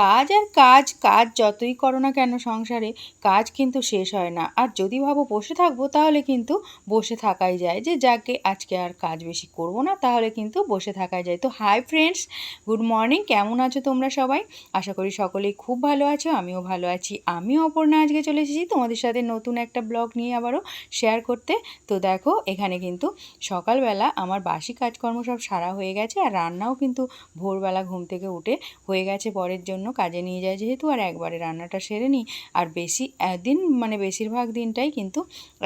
কাজ আর কাজ, কাজ যতই করো না কেন সংসারে, কাজ কিন্তু শেষ হয় না। আর যদি ভাবো বসে থাকবো তাহলে কিন্তু বসে থাকাই যায়, যে যাকে আজকে আর কাজ বেশি করব না, তাহলে কিন্তু বসে থাকাই যায়। তো হাই ফ্রেন্ডস, গুড মর্নিং, কেমন আছো তোমরা সবাই? আশা করি সকলেই খুব ভালো আছো, আমিও ভালো আছি। আমিও অপর্ণা আজকে চলে এসেছি তোমাদের সাথে নতুন একটা ব্লগ নিয়ে আবারও শেয়ার করতে। তো দেখো এখানে কিন্তু সকালবেলা আমার বাসি কাজকর্ম সব সারা হয়ে গেছে, আর রান্নাও কিন্তু ভোরবেলা ঘুম থেকে উঠে হয়ে গেছে পরের জন্য, কাজে নিয়ে যায় যেহেতু, আর একবারে রান্নাটা সেরে নিই। আর দিন মানে বেশিরভাগ দিনটাই কিন্তু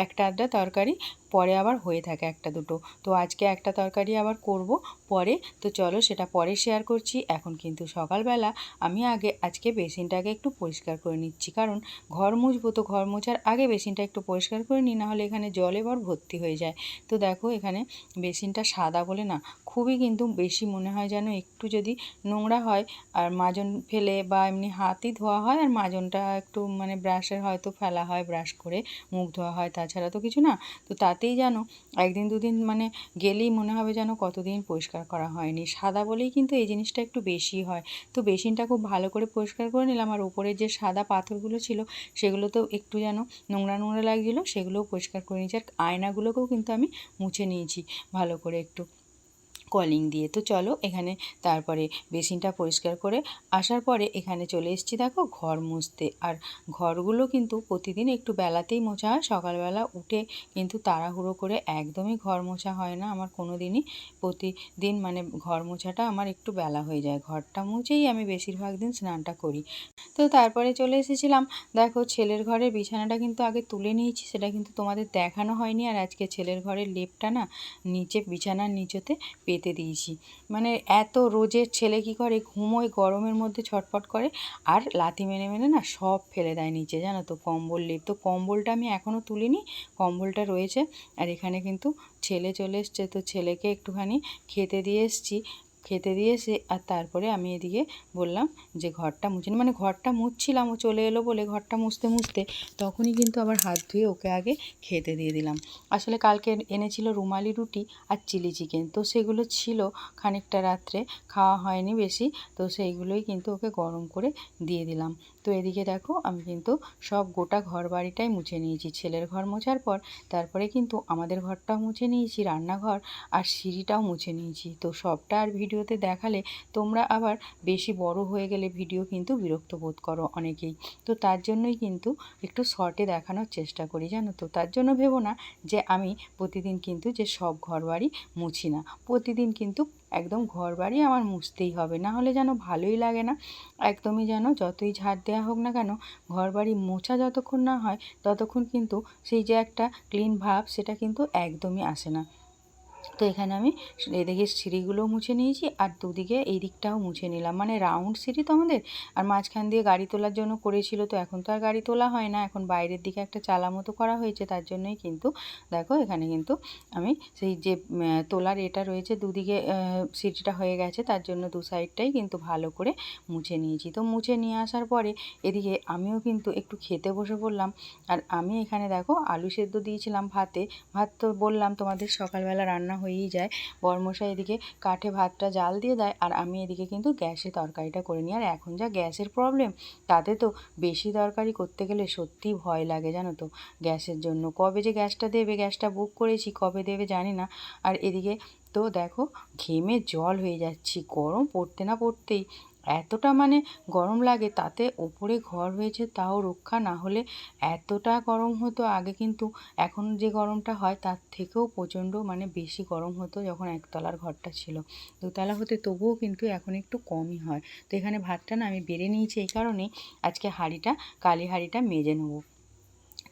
একটা আধটা তরকারি পরে আবার হয়ে থাকে, একটা দুটো। তো আজকে একটা তরকারি আবার করব পরে, তো চলো সেটা পরে শেয়ার করছি। এখন কিন্তু সকালবেলা আমি আজকে বেসিনটাকে একটু পরিষ্কার করে নিচ্ছি, কারণ ঘর মুছবো, তো ঘর মোছার আগে বেসিনটা একটু পরিষ্কার করে নিই, নাহলে এখানে জল এবার ভর্তি হয়ে যায়। তো দেখো এখানে বেসিনটা সাদা বলে না, খুবই কিন্তু বেশি মনে হয় যেন একটু যদি নোংরা হয় আর মাজন ফেলে বা এমনি হাতই ধোয়া হয়, আর মাজনটা একটু মানে ব্রাশের হয়তো ফেলা হয়, ব্রাশ করে মুখ ধোয়া হয়, তাছাড়া তো কিছু না। তো তাতেই যেন একদিন দুদিন মানে গেলেই মনে হবে যেন কতদিন পরিষ্কার করা হয়নি। সাদা বলেই কিন্তু এই জিনিসটা একটু বেশি হয়। তো বেসিনটা খুব ভালো করে পরিষ্কার করে নিলাম, আর উপরে যে সাদা পাথরগুলো ছিল সেগুলো তো একটু যেন নোংরা নোংরা লাগছিলো, সেগুলোও পরিষ্কার করে নিয়েছি। আর আয়নাগুলোকেও কিন্তু আমি মুছে নিয়েছি ভালো করে একটু কলিং দিয়ে। তো চলো এখানে তারপরে বেসিনটা পরিষ্কার করে আসার পরে এখানে চলে এসেছি দেখো ঘর মুছতে। আর ঘরগুলো কিন্তু প্রতিদিন একটু বেলাতেই মোছা হয়, সকালবেলা উঠে কিন্তু তাড়াহুড়ো করে একদমই ঘর মোছা হয় না আমার কোনো দিনই। প্রতিদিন মানে ঘর মোছাটা আমার একটু বেলা হয়ে যায়, ঘরটা মুছেই আমি বেশিরভাগ দিন স্নানটা করি। তো তারপরে চলে এসেছিলাম, দেখো ছেলের ঘরের বিছানাটা কিন্তু আগে তুলে নিয়েছি, সেটা কিন্তু তোমাদের দেখানো হয়নি। আর আজকে ছেলের ঘরের লেপটা না নিচে বিছানার নিচেতে পেতে দিয়েছি। মানে এত রোজের ছেলে কি করে, ঘুমোয় গরমের মধ্যে ছটফট করে, আর লাথি মেরে মেরে না সব ফেলে দেয় নিচে, জানো তো, কম্বল লেপ। তো কম্বলটা আমি এখনও তুলিনি, কম্বলটা রয়েছে। আর এখানে কিন্তু ছেলে চলে এসছে, তো ছেলেকে একটুখানি খেতে দিয়ে এসছি। খেতে দিয়ে এসে আর তারপরে আমি এদিকে বললাম যে ঘরটা মুছে নি, মানে ঘরটা মুছছিলাম, ও চলে এলো বলে ঘরটা মুছতে মুছতে তখনই কিন্তু আবার হাত ধুয়ে ওকে আগে খেতে দিয়ে দিলাম। আসলে কালকে এনেছিল রুমালি রুটি আর চিলি চিকেন, তো সেগুলো ছিল খানিকটা রাত্রে, খাওয়া হয়নি বেশি, তো সেইগুলোই কিন্তু ওকে গরম করে দিয়ে দিলাম। তো এদিকে দেখো আমি কিন্তু সব গোটা ঘর বাড়িটাই মুছে নিয়েছি। ছেলের ঘর মোছার পর তারপরে কিন্তু আমাদের ঘরটাও মুছে নিয়েছি, রান্নাঘর আর সিঁড়িটাও মুছে নিয়েছি। তো সবটা আর ভিডিওতে দেখালে তোমরা আবার বেশি বড় হয়ে গেলে ভিডিও কিন্তু বিরক্ত বোধ করো অনেকেই। তো তার জন্যই কিন্তু একটু শর্টে দেখানোর চেষ্টা করি, জানো তো। তার জন্য ভেবো না যে আমি প্রতিদিন কিন্তু যে সব ঘরবাড়ি মুছি না, প্রতিদিন কিন্তু একদম ঘরবাড়ি আমার মুছতেই হবে, না হলে যেন ভালোই লাগে না একদমই। যেন যতই ঝাড় দেওয়া হোক না কেন, ঘরবাড়ি মোছা যতক্ষণ না হয় ততক্ষণ কিন্তু সেই যে একটা ক্লিন ভাব, সেটা কিন্তু একদমই আসে না। তো এখানে আমি এদিকে সিঁড়িগুলোও মুছে নিয়েছি, আর দুদিকে এই দিকটাও মুছে নিলাম, মানে রাউন্ড সিঁড়ি তো আমাদের, আর মাঝখান দিয়ে গাড়ি তোলার জন্য করেছিল। তো এখন তো আর গাড়ি তোলা হয় না, এখন বাইরের দিকে একটা চালা মতো করা হয়েছে, তার জন্যই কিন্তু দেখো এখানে কিন্তু আমি সেই যে তোলার এটা রয়েছে দুদিকে, সিঁড়িটা হয়ে গেছে, তার জন্য দু সাইডটাই কিন্তু ভালো করে মুছে নিয়েছি। তো মুছে নিয়ে আসার পরে এদিকে আমিও কিন্তু একটু খেতে বসে পড়লাম। আর আমি এখানে দেখো আলু সেদ্ধ দিয়েছিলাম ভাতে। ভাত তো বললাম তোমাদের সকালবেলা রান্না হয়েই যায়, বরমশাই এদিকে কাঠে ভাতটা জাল দিয়ে দেয়, আর আমি এদিকে কিন্তু গ্যাসে তরকারিটা করে নিই। আর এখন যা গ্যাসের প্রবলেম, তাতে তো বেশি তরকারি করতে গেলে সত্যিই ভয় লাগে, জানো তো, গ্যাসের জন্য। কবে যে গ্যাসটা দেবে, গ্যাসটা বুক করেছি, কবে দেবে জানি না। আর এদিকে তো দেখো ঘেমে জল হয়ে যাচ্ছি, গরম পড়তে না পড়তেই এতটা মানে গরম লাগে, তাতে ওপরে ঘর হয়েছে তাও রক্ষা না হলে এতটা গরম হতো আগে, কিন্তু এখন যে গরমটা হয় তার থেকেও প্রচণ্ড মানে বেশি গরম হতো যখন একতলার ঘরটা ছিল। দোতলা হতে তবুও কিন্তু এখন একটু কমই হয়। তো এখানে ভাতটা না আমি বেড়ে নিয়েছি, এই কারণেই আজকে কালি হাঁড়িটা মেজে নেবো,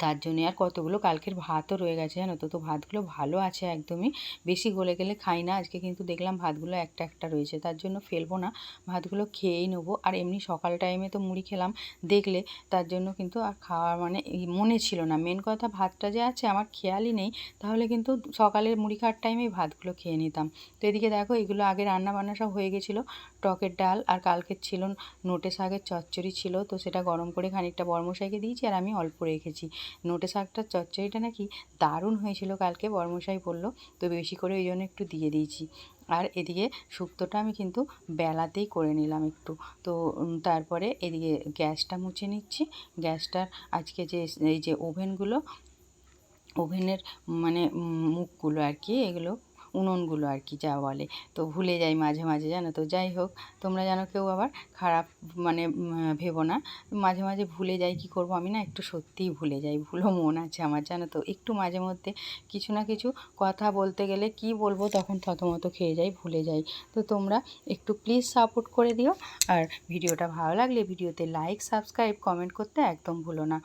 তার জন্যে। আর কতগুলো কালকের ভাতও রয়ে গেছে, জানো তো। তো ভাতগুলো ভালো আছে একদমই, বেশি গলে গেলে খাই না। আজকে কিন্তু দেখলাম ভাতগুলো একটা একটা রয়েছে, তার জন্য ফেলবো না, ভাতগুলো খেয়েই নেবো। আর এমনি সকাল টাইমে তো মুড়ি খেলাম দেখলে, তার জন্য কিন্তু আর খাওয়ার মানে মনে ছিল না। মেন কথা ভাতটা যে আছে আমার খেয়ালই নেই, তাহলে কিন্তু সকালের মুড়ি খাওয়ার টাইমেই ভাতগুলো খেয়ে নিতাম। তো এদিকে দেখো এগুলো আগে রান্না বান্না সব হয়ে গেছিলো, টকের ডাল আর কালকের ছিল নোটে শাকের চচ্চড়ি ছিল, তো সেটা গরম করে খানিকটা বরমশাইকে দিয়েছি, আর আমি অল্প রেখেছি। নোটে শাকটার চচ্চড়িটা নাকি দারুণ হয়েছিল কালকে, বরমশাই বলল, তো বেশি করে ওই জন্য একটু দিয়ে দিয়েছি। আর এদিকে শুক্তোটা আমি কিন্তু বেলাতেই করে নিলাম একটু। তো তারপরে এদিকে গ্যাসটা মুছে নিচ্ছি। গ্যাসটার আজকে যে এই যে ওভেনের মানে মুখগুলো আর কি, এগুলো উনুনগুলো আর কি যা বলে, তো ভুলে যাই মাঝে মাঝে, জানো তো। যাই হোক, তোমরা যেন কেউ আবার খারাপ মানে ভেবো না, মাঝে মাঝে ভুলে যাই, কি করব আমি না, একটু সত্যিই ভুলে যাই, ভুলো মন আছে আমার, জানো তো। একটু মাঝে মধ্যে কিছু না কিছু কথা বলতে গেলে কি বলবো তখন থতমত খেয়ে যাই, ভুলে যাই। তো তোমরা একটু প্লিজ সাপোর্ট করে দিও। আর ভিডিওটা ভালো লাগলে ভিডিওতে লাইক, সাবস্ক্রাইব, কমেন্ট করতে একদম ভুলো না।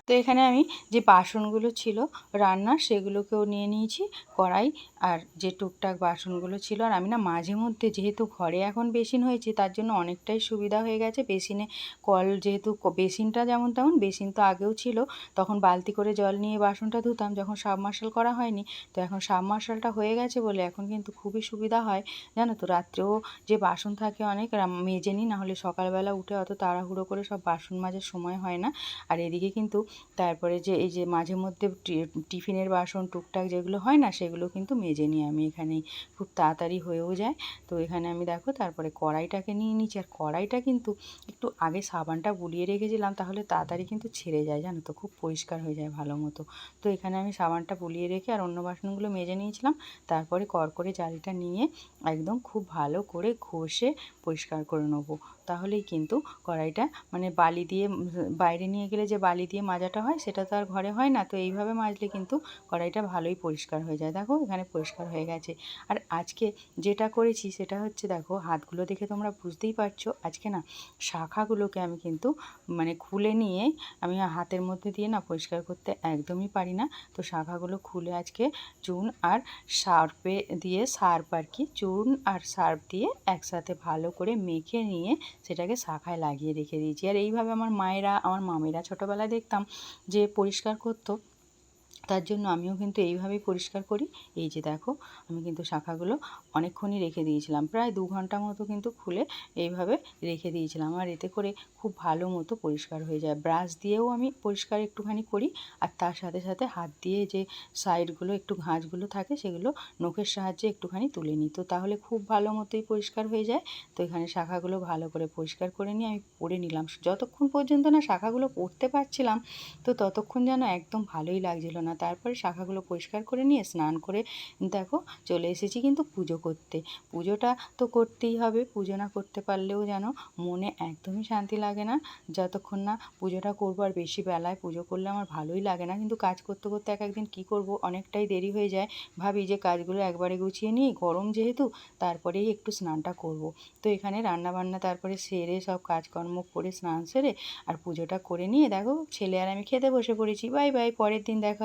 তো এখানে আমি যে বাসনগুলো ছিল রান্নার সেগুলোকেও নিয়ে নিয়েছি, কড়াই আর যে টুকটাক বাসনগুলো ছিল। আর আমি না মাঝে মধ্যে, যেহেতু ঘরে এখন বেসিন হয়েছে তার জন্য অনেকটাই সুবিধা হয়ে গেছে, বেসিনে কল যেহেতু, বেসিনটা যেমন তেমন, বেসিন তো আগেও ছিল, তখন বালতি করে জল নিয়ে বাসনটা ধুতাম যখন সাবমার্শাল করা হয়নি। তো এখন সাবমার্শালটা হয়ে গেছে বলে এখন কিন্তু খুবই সুবিধা হয়, জানো তো। রাত্রেও যে বাসন থাকে অনেক মেজে নিই, নাহলে সকালবেলা উঠে অত তাড়াহুড়ো করে সব বাসন মাজার সময় হয় না। আর এদিকে কিন্তু তারপরে যে এই যে মাঝে মধ্যে টিফিনের বাসন টুকটাক যেগুলো হয় না, সেগুলো কিন্তু মেজে নিই আমি এখানেই, খুব তাড়াতাড়ি হয়েও যায়। তো এখানে আমি দেখো তারপরে কড়াইটাকে নিয়ে নিচ্ছি। আর কড়াইটা কিন্তু একটু আগে সাবানটা বুলিয়ে রেখেছিলাম, তাহলে তাড়াতাড়ি কিন্তু ছেড়ে যায়, জানো তো, খুব পরিষ্কার হয়ে যায় ভালো মতো। তো এখানে আমি সাবানটা বুলিয়ে রেখে আর অন্য বাসনগুলো মেজে নিয়েছিলাম। তারপরে কড়কড়ে জালিটা নিয়ে একদম খুব ভালো করে ঘষে পরিষ্কার করে নেবো, তাহলেই কিন্তু কড়াইটা মানে বালি দিয়ে, বাইরে নিয়ে গেলে যে বালি দিয়ে মাজাটা হয় সেটা তো আর ঘরে হয় না। তো এইভাবে মাজলে কিন্তু কড়াইটা ভালোই পরিষ্কার হয়ে যায়। দেখো এখানে পরিষ্কার হয়ে গেছে। আর আজকে যেটা করেছি সেটা হচ্ছে, দেখো হাতগুলো দেখে তোমরা বুঝতেই পারছো, আজকে না শাখাগুলোকে আমি কিন্তু মানে খুলে নিয়ে, আমি হাতের মধ্যে দিয়ে না পরিষ্কার করতে একদমই পারি না। তো শাখাগুলো খুলে আজকে চুন আর সার্ফে দিয়ে, সার্ফ আর কি, চুন আর সার্ফ দিয়ে একসাথে ভালো করে মেখে নিয়ে সেটাকে শাখায় লাগিয়ে রেখে দিয়েছি। আর এইভাবে আমার মায়েরা, আমার মামিরা ছোটোবেলায় দেখতাম যে পরিষ্কার করতো, তার জন্য আমিও কিন্তু এইভাবেই পরিষ্কার করি। এই যে দেখো, আমি কিন্তু শাখাগুলো অনেকক্ষণই রেখে দিয়েছিলাম, প্রায় 2 ঘন্টা মতো কিন্তু খুলে এইভাবে রেখে দিয়েছিলাম। আর এতে করে খুব ভালো মতো পরিষ্কার হয়ে যায়। ব্রাশ দিয়েও আমি পরিষ্কার একটুখানি করি, আর তার সাথে সাথে হাত দিয়ে যে সাইডগুলো একটু ঘাঁচগুলো থাকে সেগুলো নখের সাহায্যে একটুখানি তুলে নিই, তো তাহলে খুব ভালো মতোই পরিষ্কার হয়ে যায়। তো এখানে শাখাগুলো ভালো করে পরিষ্কার করে নিয়ে আমি পরে নিলাম। যতক্ষণ পর্যন্ত না শাখাগুলো পরতে পারছিলাম, তো ততক্ষণ যেন একদম ভালোই লাগছিল না। তারপরে শাখাগুলো পরিষ্কার করে নিয়ে স্নান করে দেখো চলে এসেছি কিন্তু পুজো করতে। পুজোটা তো করতেই হবে, পুজো না করতে পারলেও যেন মনে একদমই শান্তি লাগে না, যতক্ষণ না পুজোটা করবো। আর বেশি বেলায় পুজো করলে আমার ভালোই লাগে না, কিন্তু কাজ করতে করতে এক একদিন কী করবো, অনেকটাই দেরি হয়ে যায়। ভাবি যে কাজগুলো একবারে গুছিয়ে নিই, গরম যেহেতু, তারপরেই একটু স্নানটা করব। তো এখানে রান্নাবান্না তারপরে সেরে, সব কাজকর্ম করে স্নান সেরে আর পুজোটা করে নিয়ে দেখো ছেলে আর আমি খেতে বসে পড়েছি। বাই বাই, পরের দিন দেখা।